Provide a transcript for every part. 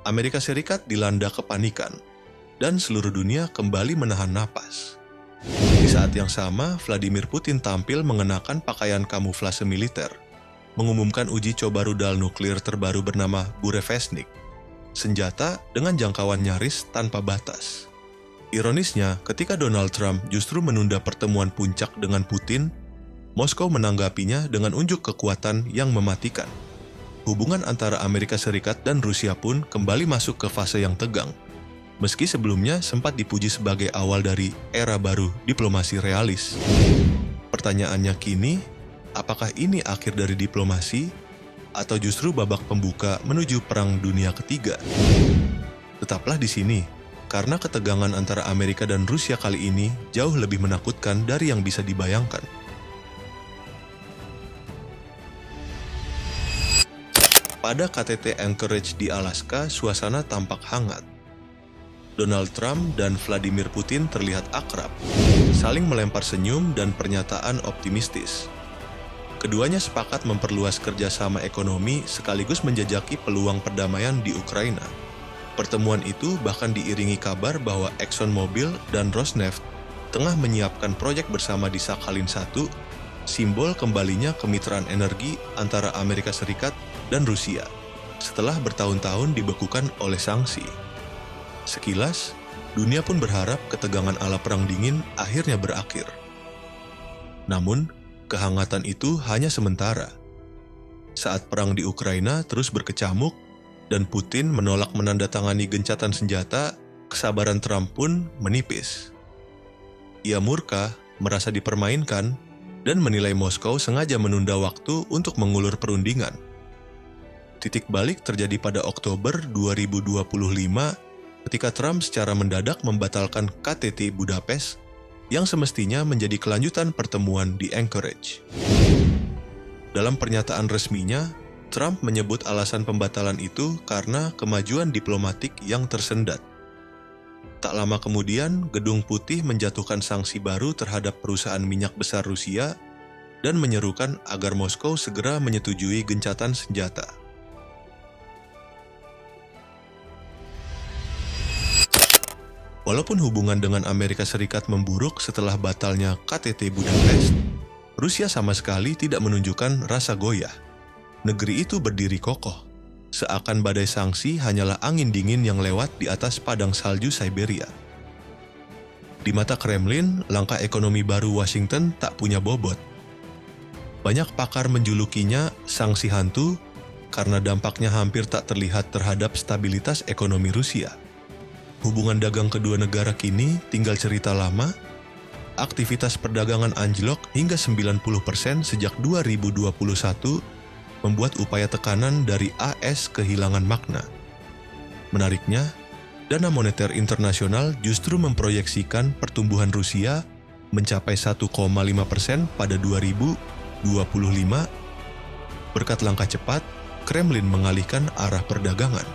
Amerika Serikat dilanda kepanikan, dan seluruh dunia kembali menahan napas. Di saat yang sama, Vladimir Putin tampil mengenakan pakaian kamuflase militer, mengumumkan uji coba rudal nuklir terbaru bernama Burevestnik, senjata dengan jangkauan nyaris tanpa batas. Ironisnya, ketika Donald Trump justru menunda pertemuan puncak dengan Putin, Moskow menanggapinya dengan unjuk kekuatan yang mematikan. Hubungan antara Amerika Serikat dan Rusia pun kembali masuk ke fase yang tegang. Meski sebelumnya sempat dipuji sebagai awal dari era baru diplomasi realis. Pertanyaannya kini, apakah ini akhir dari diplomasi atau justru babak pembuka menuju Perang Dunia Ketiga? Tetaplah di sini, karena ketegangan antara Amerika dan Rusia kali ini jauh lebih menakutkan dari yang bisa dibayangkan. Pada KTT Anchorage di Alaska, suasana tampak hangat. Donald Trump dan Vladimir Putin terlihat akrab, saling melempar senyum dan pernyataan optimistis. Keduanya sepakat memperluas kerjasama ekonomi sekaligus menjajaki peluang perdamaian di Ukraina. Pertemuan itu bahkan diiringi kabar bahwa ExxonMobil dan Rosneft tengah menyiapkan proyek bersama di Sakhalin-1, simbol kembalinya kemitraan energi antara Amerika Serikat dan Rusia setelah bertahun-tahun dibekukan oleh sanksi. Sekilas, dunia pun berharap ketegangan ala Perang Dingin akhirnya berakhir. Namun, kehangatan itu hanya sementara. Saat perang di Ukraina terus berkecamuk dan Putin menolak menandatangani gencatan senjata, kesabaran Trump pun menipis. Ia murka, merasa dipermainkan, dan menilai Moskow sengaja menunda waktu untuk mengulur perundingan. Titik balik terjadi pada Oktober 2025 ketika Trump secara mendadak membatalkan KTT Budapest yang semestinya menjadi kelanjutan pertemuan di Anchorage. Dalam pernyataan resminya, Trump menyebut alasan pembatalan itu karena kemajuan diplomatik yang tersendat. Tak lama kemudian, Gedung Putih menjatuhkan sanksi baru terhadap perusahaan minyak besar Rusia dan menyerukan agar Moskow segera menyetujui gencatan senjata. Walaupun hubungan dengan Amerika Serikat memburuk setelah batalnya KTT Budapest, Rusia sama sekali tidak menunjukkan rasa goyah. Negeri itu berdiri kokoh, seakan badai sanksi hanyalah angin dingin yang lewat di atas padang salju Siberia. Di mata Kremlin, langkah ekonomi baru Washington tak punya bobot. Banyak pakar menjulukinya sanksi hantu karena dampaknya hampir tak terlihat terhadap stabilitas ekonomi Rusia. Hubungan dagang kedua negara kini tinggal cerita lama. Aktivitas perdagangan anjlok hingga 90% sejak 2021 membuat upaya tekanan dari AS kehilangan makna. Menariknya, Dana Moneter Internasional justru memproyeksikan pertumbuhan Rusia mencapai 1,5% pada 2025. Berkat langkah cepat, Kremlin mengalihkan arah perdagangan.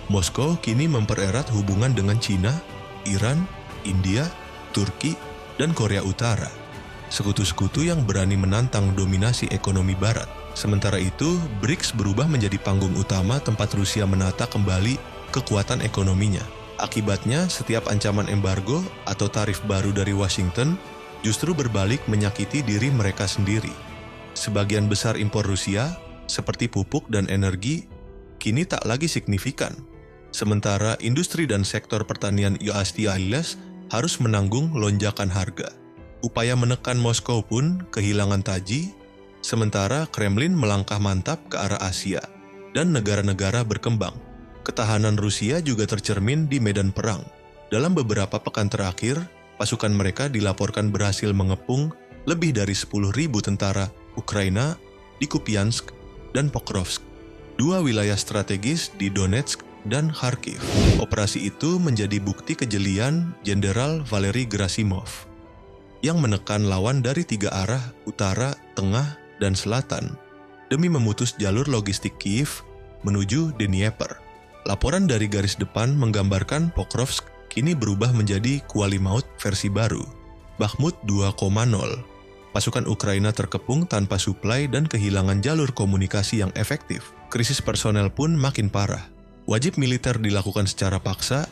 Moskow kini mempererat hubungan dengan Cina, Iran, India, Turki, dan Korea Utara, sekutu-sekutu yang berani menantang dominasi ekonomi Barat. Sementara itu, BRICS berubah menjadi panggung utama tempat Rusia menata kembali kekuatan ekonominya. Akibatnya, setiap ancaman embargo atau tarif baru dari Washington justru berbalik menyakiti diri mereka sendiri. Sebagian besar impor Rusia, seperti pupuk dan energi, kini tak lagi signifikan. Sementara industri dan sektor pertanian USDA harus menanggung lonjakan harga. Upaya menekan Moskow pun kehilangan taji, sementara Kremlin melangkah mantap ke arah Asia dan negara-negara berkembang. Ketahanan Rusia juga tercermin di medan perang. Dalam beberapa pekan terakhir, pasukan mereka dilaporkan berhasil mengepung lebih dari 10.000 tentara Ukraina di Kupiansk dan Pokrovsk, dua wilayah strategis di Donetsk dan Kharkiv. Operasi itu menjadi bukti kejelian Jenderal Valery Gerasimov yang menekan lawan dari 3 arah, utara, tengah, dan selatan, demi memutus jalur logistik Kiev menuju Dnieper. Laporan dari garis depan menggambarkan Pokrovsk kini berubah menjadi kuali maut versi baru, Bakhmut 2.0. Pasukan Ukraina terkepung tanpa suplai dan kehilangan jalur komunikasi yang efektif. Krisis personel pun makin parah. Wajib militer dilakukan secara paksa,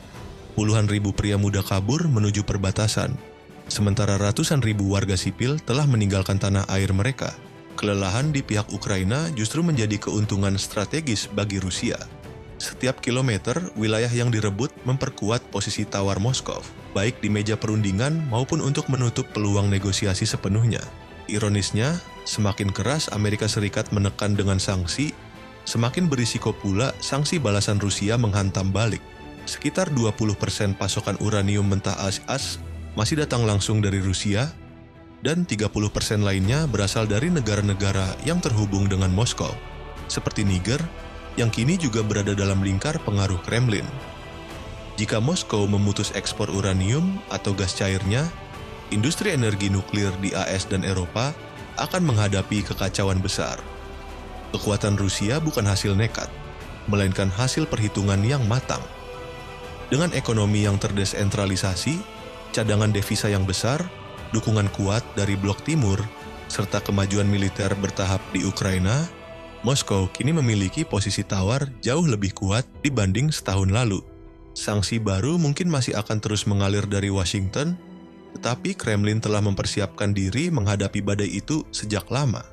puluhan ribu pria muda kabur menuju perbatasan, sementara ratusan ribu warga sipil telah meninggalkan tanah air mereka. Kelelahan di pihak Ukraina justru menjadi keuntungan strategis bagi Rusia. Setiap kilometer, wilayah yang direbut memperkuat posisi tawar Moskow, baik di meja perundingan maupun untuk menutup peluang negosiasi sepenuhnya. Ironisnya, semakin keras Amerika Serikat menekan dengan sanksi, semakin berisiko pula sanksi balasan Rusia menghantam balik. Sekitar 20% pasokan uranium mentah as masih datang langsung dari Rusia, dan 30% lainnya berasal dari negara-negara yang terhubung dengan Moskow, seperti Niger, yang kini juga berada dalam lingkar pengaruh Kremlin. Jika Moskow memutus ekspor uranium atau gas cairnya, industri energi nuklir di AS dan Eropa akan menghadapi kekacauan besar. Kekuatan Rusia bukan hasil nekat, melainkan hasil perhitungan yang matang. Dengan ekonomi yang terdesentralisasi, cadangan devisa yang besar, dukungan kuat dari blok timur, serta kemajuan militer bertahap di Ukraina, Moskow kini memiliki posisi tawar jauh lebih kuat dibanding setahun lalu. Sanksi baru mungkin masih akan terus mengalir dari Washington, tetapi Kremlin telah mempersiapkan diri menghadapi badai itu sejak lama.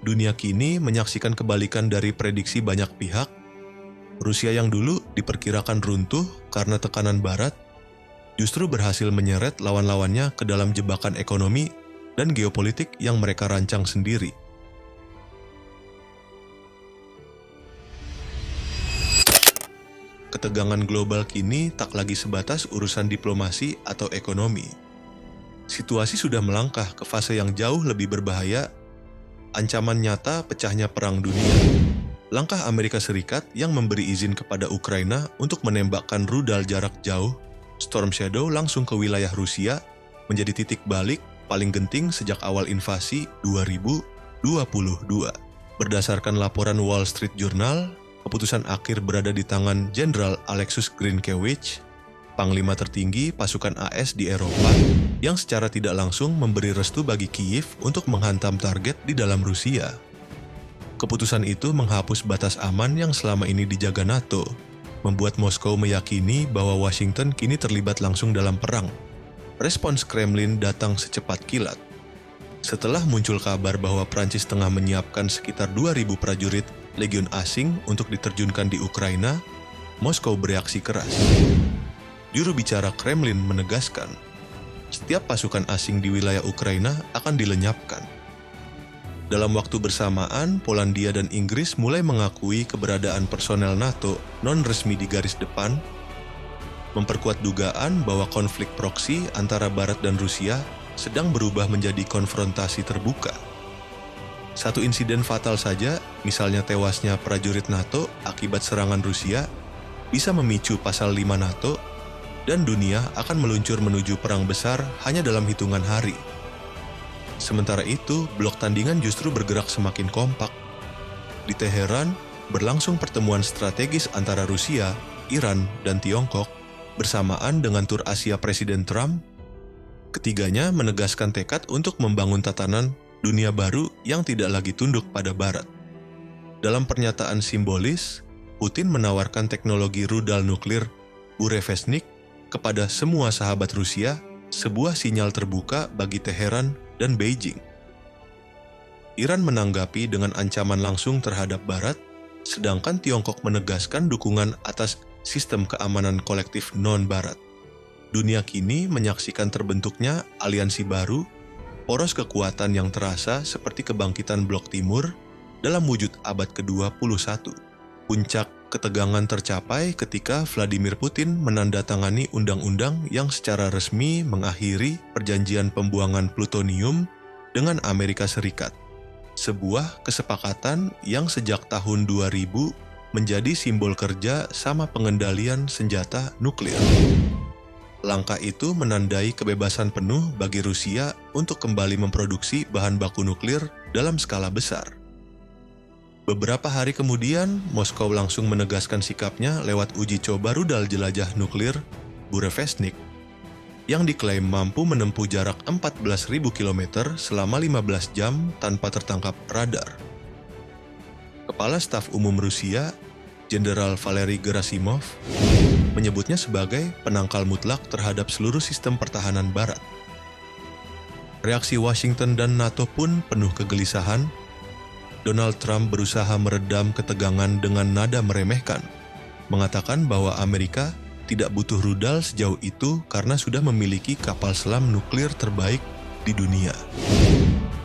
Dunia kini menyaksikan kebalikan dari prediksi banyak pihak. Rusia yang dulu diperkirakan runtuh karena tekanan Barat, justru berhasil menyeret lawan-lawannya ke dalam jebakan ekonomi dan geopolitik yang mereka rancang sendiri. Ketegangan global kini tak lagi sebatas urusan diplomasi atau ekonomi. Situasi sudah melangkah ke fase yang jauh lebih berbahaya, ancaman nyata pecahnya perang dunia. Langkah Amerika Serikat yang memberi izin kepada Ukraina untuk menembakkan rudal jarak jauh, Storm Shadow, langsung ke wilayah Rusia, menjadi titik balik paling genting sejak awal invasi 2022. Berdasarkan laporan Wall Street Journal, keputusan akhir berada di tangan Jenderal Alexus Grinkewich, panglima tertinggi pasukan AS di Eropa, yang secara tidak langsung memberi restu bagi Kiev untuk menghantam target di dalam Rusia. Keputusan itu menghapus batas aman yang selama ini dijaga NATO, membuat Moskow meyakini bahwa Washington kini terlibat langsung dalam perang. Respons Kremlin datang secepat kilat. Setelah muncul kabar bahwa Prancis tengah menyiapkan sekitar 2.000 prajurit legion asing untuk diterjunkan di Ukraina, Moskow bereaksi keras. Juru bicara Kremlin menegaskan, setiap pasukan asing di wilayah Ukraina akan dilenyapkan. Dalam waktu bersamaan, Polandia dan Inggris mulai mengakui keberadaan personel NATO non-resmi di garis depan, memperkuat dugaan bahwa konflik proksi antara Barat dan Rusia sedang berubah menjadi konfrontasi terbuka. Satu insiden fatal saja, misalnya tewasnya prajurit NATO akibat serangan Rusia, bisa memicu pasal 5 NATO, dan dunia akan meluncur menuju perang besar hanya dalam hitungan hari. Sementara itu, blok tandingan justru bergerak semakin kompak. Di Teheran, berlangsung pertemuan strategis antara Rusia, Iran, dan Tiongkok bersamaan dengan tur Asia Presiden Trump. Ketiganya menegaskan tekad untuk membangun tatanan dunia baru yang tidak lagi tunduk pada Barat. Dalam pernyataan simbolis, Putin menawarkan teknologi rudal nuklir Burevestnik kepada semua sahabat Rusia, sebuah sinyal terbuka bagi Teheran dan Beijing. Iran menanggapi dengan ancaman langsung terhadap Barat, sedangkan Tiongkok menegaskan dukungan atas sistem keamanan kolektif non-Barat. Dunia kini menyaksikan terbentuknya aliansi baru, poros kekuatan yang terasa seperti kebangkitan Blok Timur dalam wujud abad ke-21. Puncak ketegangan tercapai ketika Vladimir Putin menandatangani undang-undang yang secara resmi mengakhiri perjanjian pembuangan plutonium dengan Amerika Serikat. Sebuah kesepakatan yang sejak tahun 2000 menjadi simbol kerja sama pengendalian senjata nuklir. Langkah itu menandai kebebasan penuh bagi Rusia untuk kembali memproduksi bahan baku nuklir dalam skala besar. Beberapa hari kemudian, Moskow langsung menegaskan sikapnya lewat uji coba rudal jelajah nuklir Burevestnik yang diklaim mampu menempuh jarak 14.000 km selama 15 jam tanpa tertangkap radar. Kepala Staf Umum Rusia, Jenderal Valery Gerasimov, menyebutnya sebagai penangkal mutlak terhadap seluruh sistem pertahanan Barat. Reaksi Washington dan NATO pun penuh kegelisahan. Donald Trump berusaha meredam ketegangan dengan nada meremehkan, mengatakan bahwa Amerika tidak butuh rudal sejauh itu karena sudah memiliki kapal selam nuklir terbaik di dunia.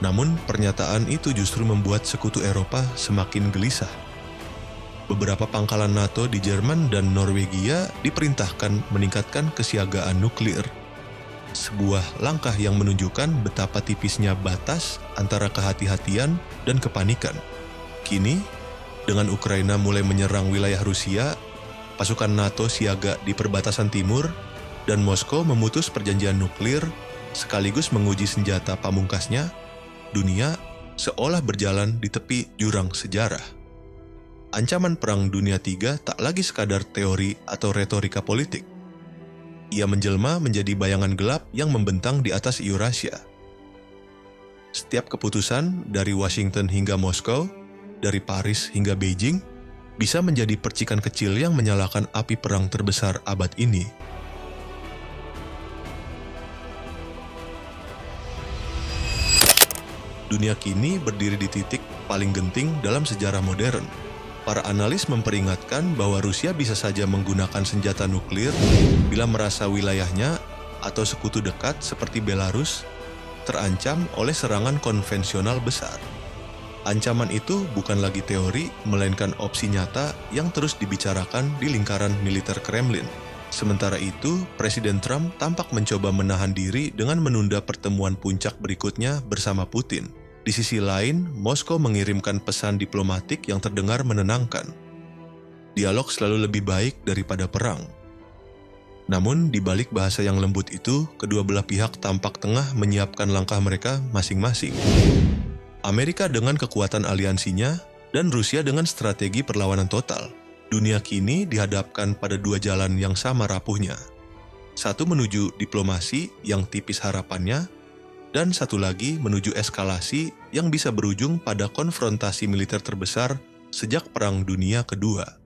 Namun, pernyataan itu justru membuat sekutu Eropa semakin gelisah. Beberapa pangkalan NATO di Jerman dan Norwegia diperintahkan meningkatkan kesiagaan nuklir. Sebuah langkah yang menunjukkan betapa tipisnya batas antara kehati-hatian dan kepanikan. Kini, dengan Ukraina mulai menyerang wilayah Rusia, pasukan NATO siaga di perbatasan timur, dan Moskow memutus perjanjian nuklir sekaligus menguji senjata pamungkasnya, dunia seolah berjalan di tepi jurang sejarah. Ancaman Perang Dunia III tak lagi sekadar teori atau retorika politik. Ia menjelma menjadi bayangan gelap yang membentang di atas Eurasia. Setiap keputusan dari Washington hingga Moskow, dari Paris hingga Beijing, bisa menjadi percikan kecil yang menyalakan api perang terbesar abad ini. Dunia kini berdiri di titik paling genting dalam sejarah modern. Para analis memperingatkan bahwa Rusia bisa saja menggunakan senjata nuklir bila merasa wilayahnya atau sekutu dekat seperti Belarus terancam oleh serangan konvensional besar. Ancaman itu bukan lagi teori, melainkan opsi nyata yang terus dibicarakan di lingkaran militer Kremlin. Sementara itu, Presiden Trump tampak mencoba menahan diri dengan menunda pertemuan puncak berikutnya bersama Putin. Di sisi lain, Moskow mengirimkan pesan diplomatik yang terdengar menenangkan. Dialog selalu lebih baik daripada perang. Namun, di balik bahasa yang lembut itu, kedua belah pihak tampak tengah menyiapkan langkah mereka masing-masing. Amerika dengan kekuatan aliansinya, dan Rusia dengan strategi perlawanan total. Dunia kini dihadapkan pada dua jalan yang sama rapuhnya. Satu menuju diplomasi yang tipis harapannya, dan satu lagi menuju eskalasi yang bisa berujung pada konfrontasi militer terbesar sejak Perang Dunia Kedua.